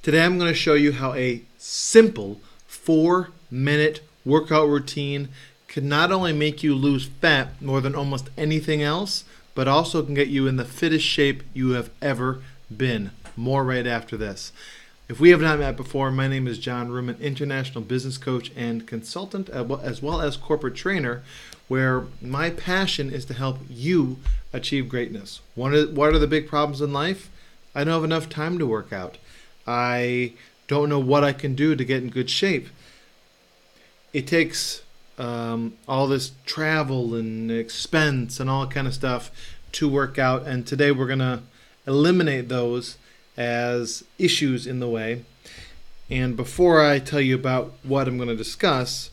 Today I'm going to show you how a simple 4-minute workout routine can not only make you lose fat more than almost anything else, but also can get you in the fittest shape you have ever been. More right after this. If we have not met before, my name is John Ruman, international business coach and consultant, as well as corporate trainer, where my passion is to help you achieve greatness. What are the big problems in life? I don't have enough time to work out. I don't know what I can do to get in good shape. It takes all this travel and expense and all that kind of stuff to work out, and today we're going to eliminate those as issues in the way. And before I tell you about what I'm going to discuss,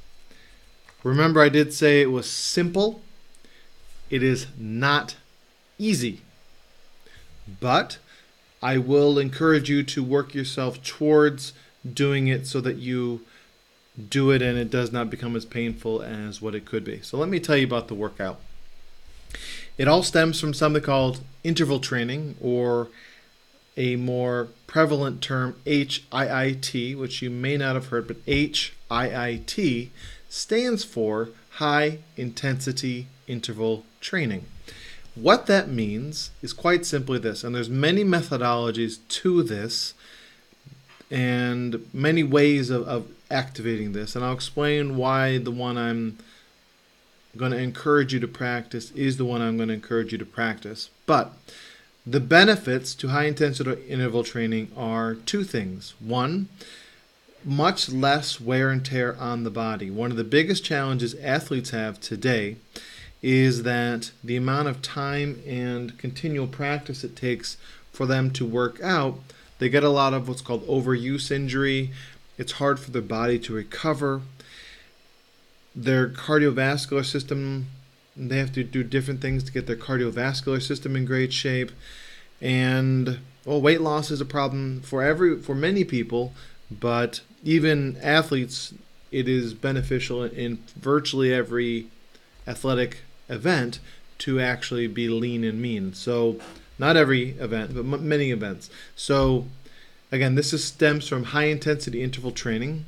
remember I did say it was simple. It is not easy, but I will encourage you to work yourself towards doing it so that you do it and it does not become as painful as what it could be. So let me tell you about the workout. It all stems from something called interval training, or a more prevalent term, HIIT, which you may not have heard, but HIIT stands for High Intensity Interval Training. What that means is quite simply this, and there's many methodologies to this and many ways of activating this, and I'll explain why the one I'm going to encourage you to practice is the one I'm going to encourage you to practice. But the benefits to high-intensity interval training are two things. One, much less wear and tear on the body. One of the biggest challenges athletes have today is that the amount of time and continual practice it takes for them to work out, they get a lot of what's called overuse injury. It's hard for their body to recover. Their cardiovascular system, they have to do different things to get their cardiovascular system in great shape. And weight loss is a problem for many people, but even athletes, it is beneficial in virtually every athletic event to actually be lean and mean. So not every event, but many events. So again, this stems from high intensity interval training,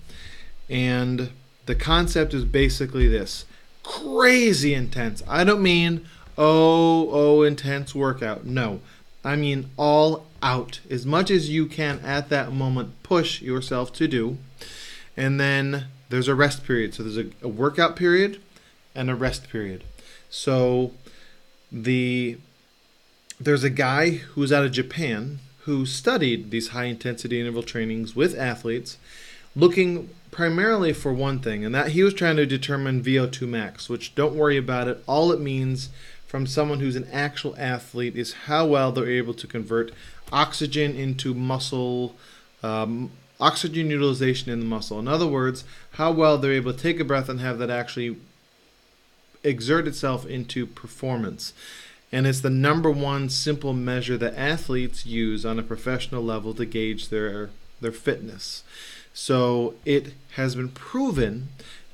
and the concept is basically this: crazy intense. I don't mean intense workout. No, I mean all out, as much as you can at that moment. Push yourself to do, and then there's a rest period. So there's a workout period and a rest period. So there's a guy who's out of Japan who studied these high intensity interval trainings with athletes, looking primarily for one thing, and that he was trying to determine VO2 max, which, don't worry about it, all it means from someone who's an actual athlete is how well they're able to convert oxygen into muscle, oxygen utilization in the muscle. In other words, how well they're able to take a breath and have that actually exert itself into performance. And it's the number one simple measure that athletes use on a professional level to gauge their fitness. So it has been proven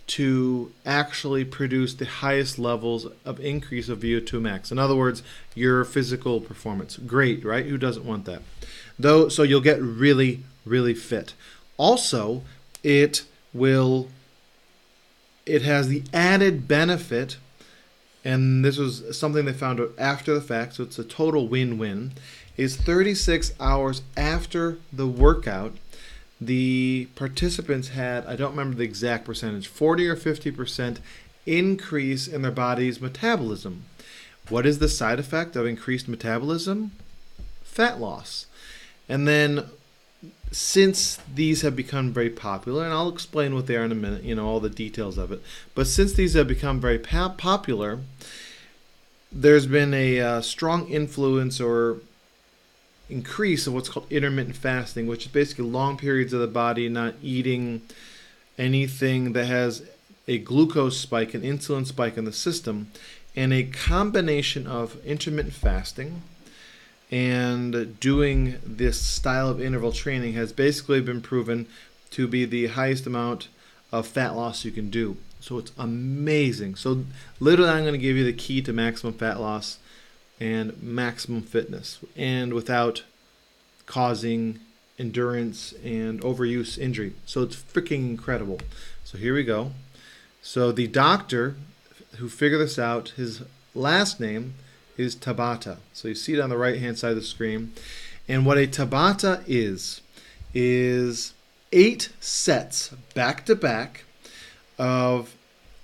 to actually produce the highest levels of increase of VO2 max. In other words, your physical performance. Great, right? Who doesn't want that? So you'll get really, really fit. Also, it has the added benefit, and this was something they found out after the fact, so it's a total win-win, is 36 hours after the workout, the participants had, I don't remember the exact percentage, 40 or 50% increase in their body's metabolism. What is the side effect of increased metabolism? Fat loss. And then, since these have become very popular, and I'll explain what they are in a minute, all the details of it, but since these have become very popular, there's been a strong influence or increase of what's called intermittent fasting, which is basically long periods of the body not eating anything that has a glucose spike, an insulin spike in the system, and a combination of intermittent fasting and doing this style of interval training has basically been proven to be the highest amount of fat loss you can do. So it's amazing. So literally I'm going to give you the key to maximum fat loss and maximum fitness, and without causing endurance and overuse injury. So it's freaking incredible. So here we go. So the doctor who figured this out, his last name is Tabata. So you see it on the right hand side of the screen. And what a Tabata is 8 sets back to back of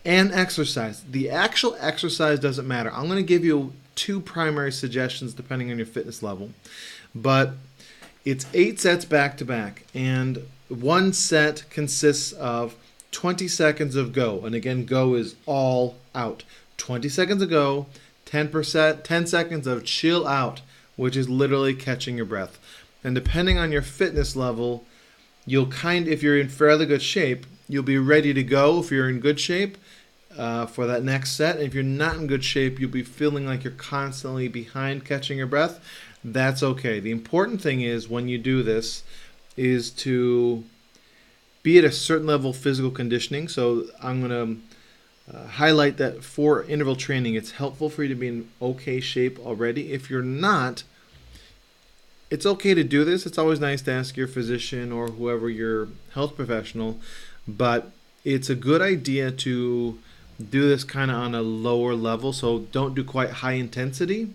an exercise. The actual exercise doesn't matter. I'm going to give you 2 primary suggestions depending on your fitness level. But it's 8 sets back to back. And one set consists of 20 seconds of go. And again, go is all out. 20 seconds of go, 10 seconds of chill out, which is literally catching your breath. And depending on your fitness level, if you're in fairly good shape, you'll be ready to go if you're in good shape for that next set. And if you're not in good shape, you'll be feeling like you're constantly behind catching your breath. That's okay. The important thing is when you do this is to be at a certain level of physical conditioning. So I'm going to highlight that for interval training, it's helpful for you to be in okay shape already. If you're not, it's okay to do this. It's always nice to ask your physician or whoever your health professional, but it's a good idea to do this kind of on a lower level. So don't do quite high intensity.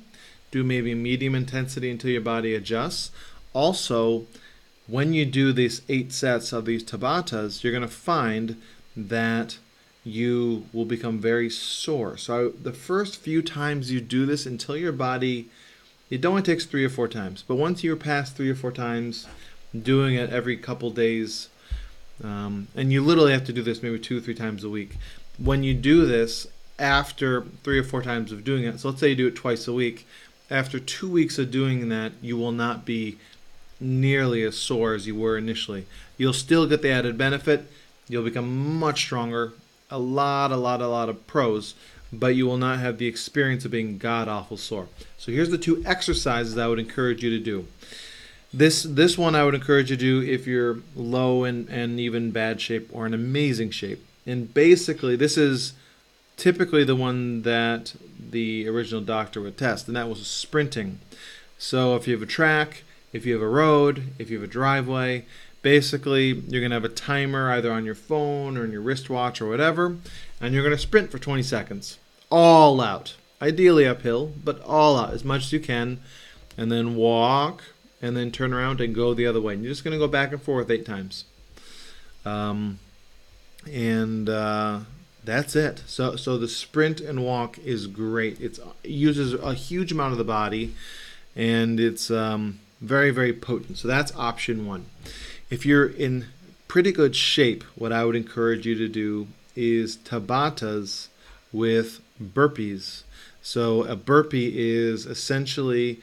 Do maybe medium intensity until your body adjusts. Also, when you do these 8 sets of these Tabatas, you're going to find that you will become very sore. So the first few times you do this until your body, it only takes 3 or 4 times. But once you're past 3 or 4 times, doing it every couple days, and you literally have to do this maybe 2 or 3 times a week. When you do this after 3 or 4 times of doing it, so let's say you do it twice a week, after 2 weeks of doing that, you will not be nearly as sore as you were initially. You'll still get the added benefit. You'll become much stronger, a lot of pros, but you will not have the experience of being god-awful sore. So here's the 2 exercises I would encourage you to do. This one I would encourage you to do if you're low and even bad shape or in amazing shape. And basically, this is typically the one that the original doctor would test, and that was sprinting. So if you have a track, if you have a road, if you have a driveway, basically you're going to have a timer either on your phone or in your wristwatch or whatever, and you're going to sprint for 20 seconds. All out. Ideally uphill, but all out as much as you can, and then walk, and then turn around and go the other way. And you're just going to go back and forth 8 times. That's it. So the sprint and walk is great. It uses a huge amount of the body, and it's very, very potent. So that's option 1. If you're in pretty good shape, what I would encourage you to do is Tabatas with burpees. So a burpee is essentially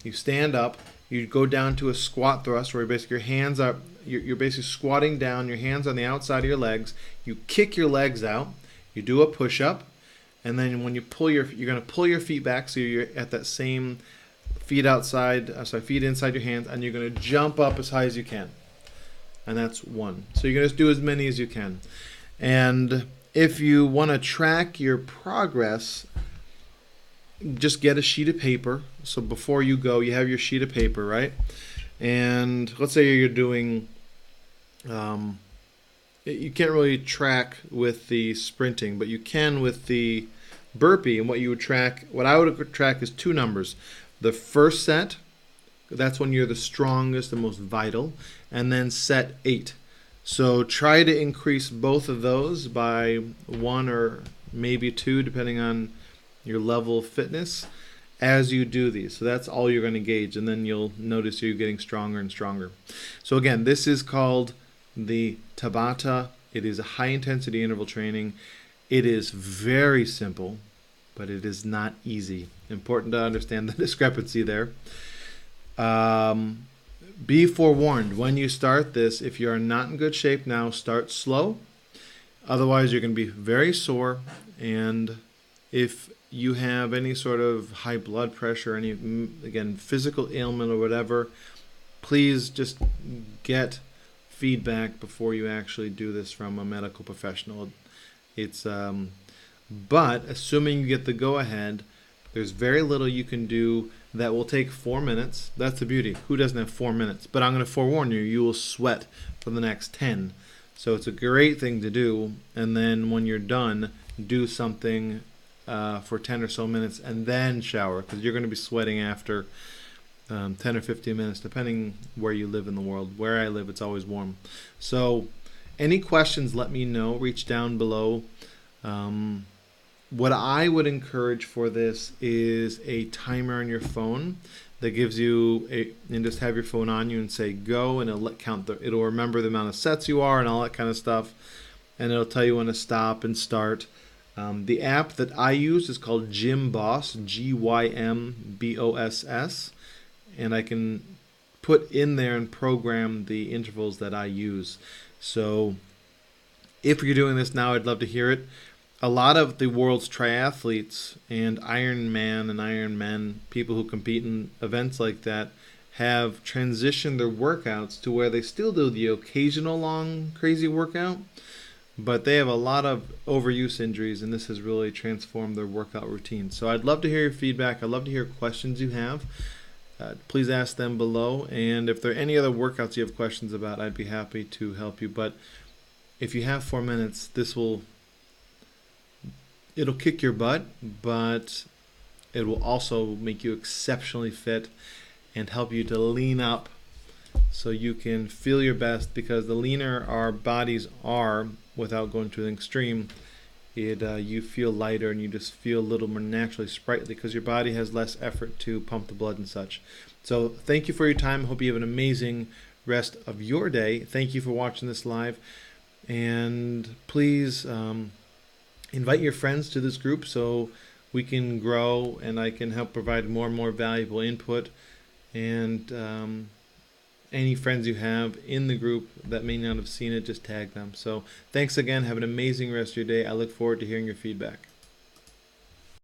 you stand up, you go down to a squat thrust where basically your hands are, you're basically squatting down, your hands on the outside of your legs, you kick your legs out, you do a push-up, and then when you pull you're going to pull your feet back so you're at that same feet inside your hands, and you're going to jump up as high as you can. And that's 1. So you're going to do as many as you can. And if you want to track your progress, just get a sheet of paper. So before you go, you have your sheet of paper, right? And let's say you're doing, you can't really track with the sprinting, but you can with the burpee. And what I would track is 2 numbers. The first set, that's when you're the strongest and most vital, and then set 8. So try to increase both of those by 1 or maybe 2, depending on your level of fitness as you do these. So that's all you're going to gauge, and then you'll notice you're getting stronger and stronger. So again, this is called the Tabata. It is a high-intensity interval training. It is very simple, but it is not easy. Important to understand the discrepancy there. Be forewarned, when you start this, if you are not in good shape now, start slow. Otherwise, you're going to be very sore, and if you have any sort of high blood pressure, any, again, physical ailment or whatever, please just get feedback before you actually do this from a medical professional. But assuming you get the go-ahead, there's very little you can do that will take 4 minutes. That's the beauty. Who doesn't have 4 minutes? But I'm going to forewarn you, you will sweat for the next 10. So it's a great thing to do. And then when you're done, do something for 10 or so minutes and then shower, because you're going to be sweating after 10 or 15 minutes, depending where you live in the world. Where I live, it's always warm. So any questions, let me know. Reach down below. What I would encourage for this is a timer on your phone that gives you and just have your phone on you and say go, and it'll remember the amount of sets you are and all that kind of stuff, and it'll tell you when to stop and start. The app that I use is called Gym Boss, Gymboss, and I can put in there and program the intervals that I use. So if you're doing this now, I'd love to hear it. A lot of the world's triathletes and Ironman and Ironmen, people who compete in events like that, have transitioned their workouts to where they still do the occasional long, crazy workout, but they have a lot of overuse injuries, and this has really transformed their workout routine. So I'd love to hear your feedback. I'd love to hear questions you have. Please ask them below, and if there are any other workouts you have questions about, I'd be happy to help you. But if you have 4 minutes, it'll kick your butt, but it will also make you exceptionally fit and help you to lean up so you can feel your best, because the leaner our bodies are without going to an extreme, you feel lighter and you just feel a little more naturally sprightly because your body has less effort to pump the blood and such. So thank you for your time. I hope you have an amazing rest of your day. Thank you for watching this live, and please invite your friends to this group so we can grow and I can help provide more and more valuable input. And any friends you have in the group that may not have seen it, just tag them. So thanks again. Have an amazing rest of your day. I look forward to hearing your feedback.